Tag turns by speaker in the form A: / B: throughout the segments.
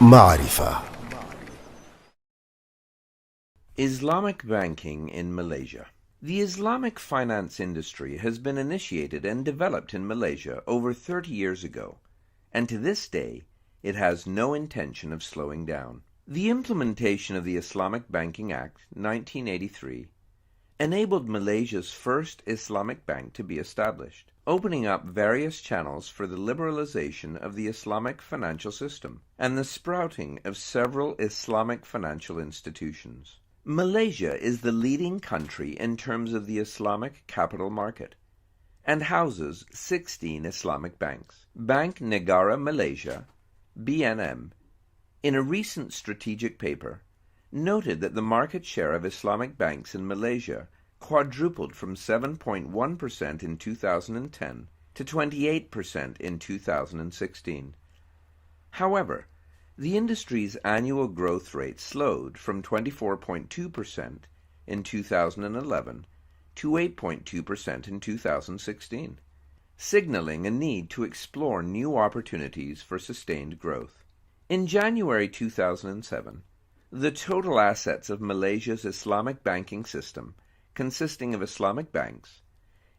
A: Marifa.
B: Islamic banking in Malaysia. The Islamic finance industry has been initiated and developed in Malaysia over 30 years ago, and to this day it has no intention of slowing down. The implementation of the Islamic Banking Act 1983 enabled Malaysia's first Islamic bank to be established, opening up various channels for the liberalization of the Islamic financial system and the sprouting of several Islamic financial institutions. Malaysia is the leading country in terms of the Islamic capital market and houses 16 Islamic banks. Bank Negara Malaysia, BNM, in a recent strategic paper, noted that the market share of Islamic banks in Malaysia quadrupled from 7.1% in 2010 to 28% in 2016. However, the industry's annual growth rate slowed from 24.2% in 2011 to 8.2% in 2016, signaling a need to explore new opportunities for sustained growth. In January 2007, the total assets of Malaysia's Islamic banking system, consisting of Islamic banks,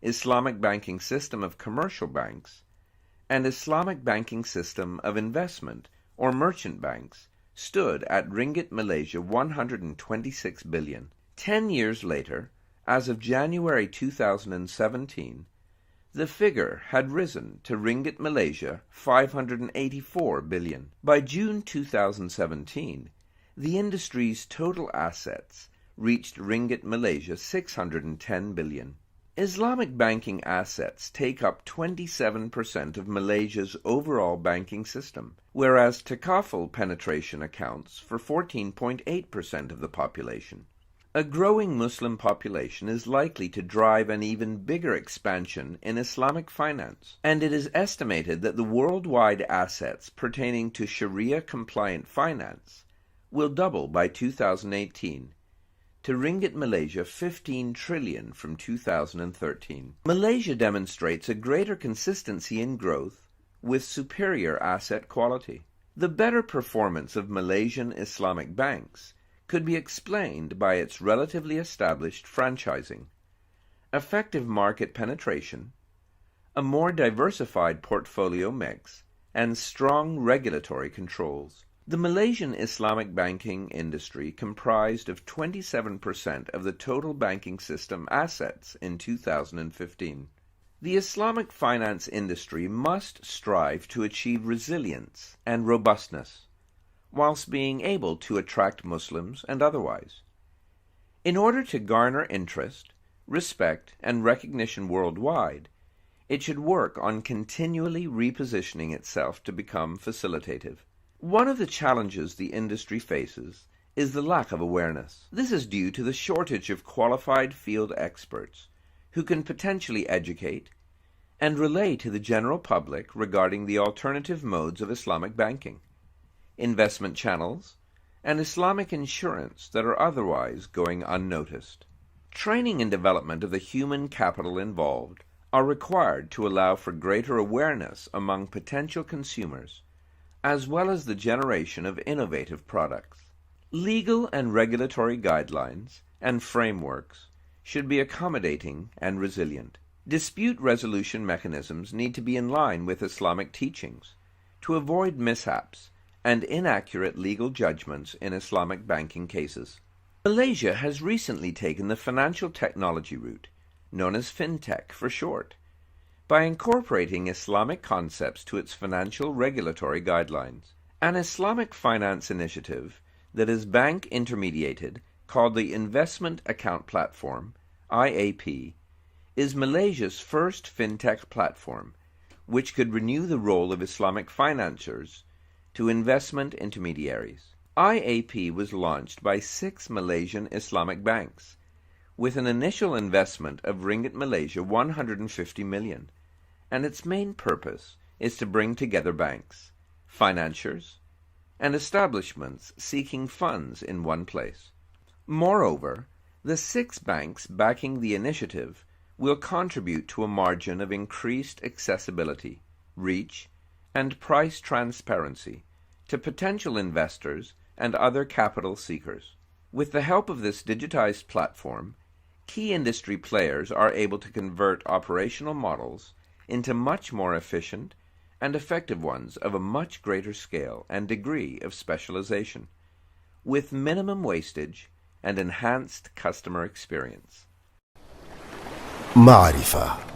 B: Islamic banking system of commercial banks, and Islamic banking system of investment or merchant banks, stood at Ringgit Malaysia 126 billion. 10 years later, as of January 2017, the figure had risen to Ringgit Malaysia 584 billion. By June 2017, the industry's total assets reached Ringgit Malaysia 610 billion. Islamic banking assets take up 27% of Malaysia's overall banking system, whereas takaful penetration accounts for 14.8% of the population. A growing Muslim population is likely to drive an even bigger expansion in Islamic finance, and it is estimated that the worldwide assets pertaining to Sharia-compliant finance will double by 2018 to Ringgit Malaysia 15 trillion from 2013. Malaysia demonstrates a greater consistency in growth with superior asset quality. The better performance of Malaysian Islamic banks could be explained by its relatively established franchising, effective market penetration, a more diversified portfolio mix, and strong regulatory controls. The Malaysian Islamic banking industry comprised of 27% of the total banking system assets in 2015. The Islamic finance industry must strive to achieve resilience and robustness, whilst being able to attract Muslims and otherwise. In order to garner interest, respect, and recognition worldwide, it should work on continually repositioning itself to become facilitative. One of the challenges the industry faces is the lack of awareness. This is due to the shortage of qualified field experts who can potentially educate and relay to the general public regarding the alternative modes of Islamic banking, investment channels, and Islamic insurance that are otherwise going unnoticed. Training and development of the human capital involved are required to allow for greater awareness among potential consumers, as well as the generation of innovative products. Legal and regulatory guidelines and frameworks should be accommodating and resilient. Dispute resolution mechanisms need to be in line with Islamic teachings to avoid mishaps and inaccurate legal judgments in Islamic banking cases. Malaysia has recently taken the financial technology route, known as fintech for short, by incorporating Islamic concepts to its financial regulatory guidelines. An Islamic finance initiative that is bank intermediated, called the Investment Account Platform, IAP, is Malaysia's first fintech platform, which could renew the role of Islamic financiers to investment intermediaries. IAP was launched by 6 Malaysian Islamic banks, with an initial investment of Ringgit Malaysia 150 million, and its main purpose is to bring together banks, financiers, and establishments seeking funds in one place. Moreover, the 6 banks backing the initiative will contribute to a margin of increased accessibility, reach, and price transparency to potential investors and other capital seekers. With the help of this digitized platform, key industry players are able to convert operational models into much more efficient and effective ones of a much greater scale and degree of specialization, with minimum wastage and enhanced customer experience.
A: Marifa.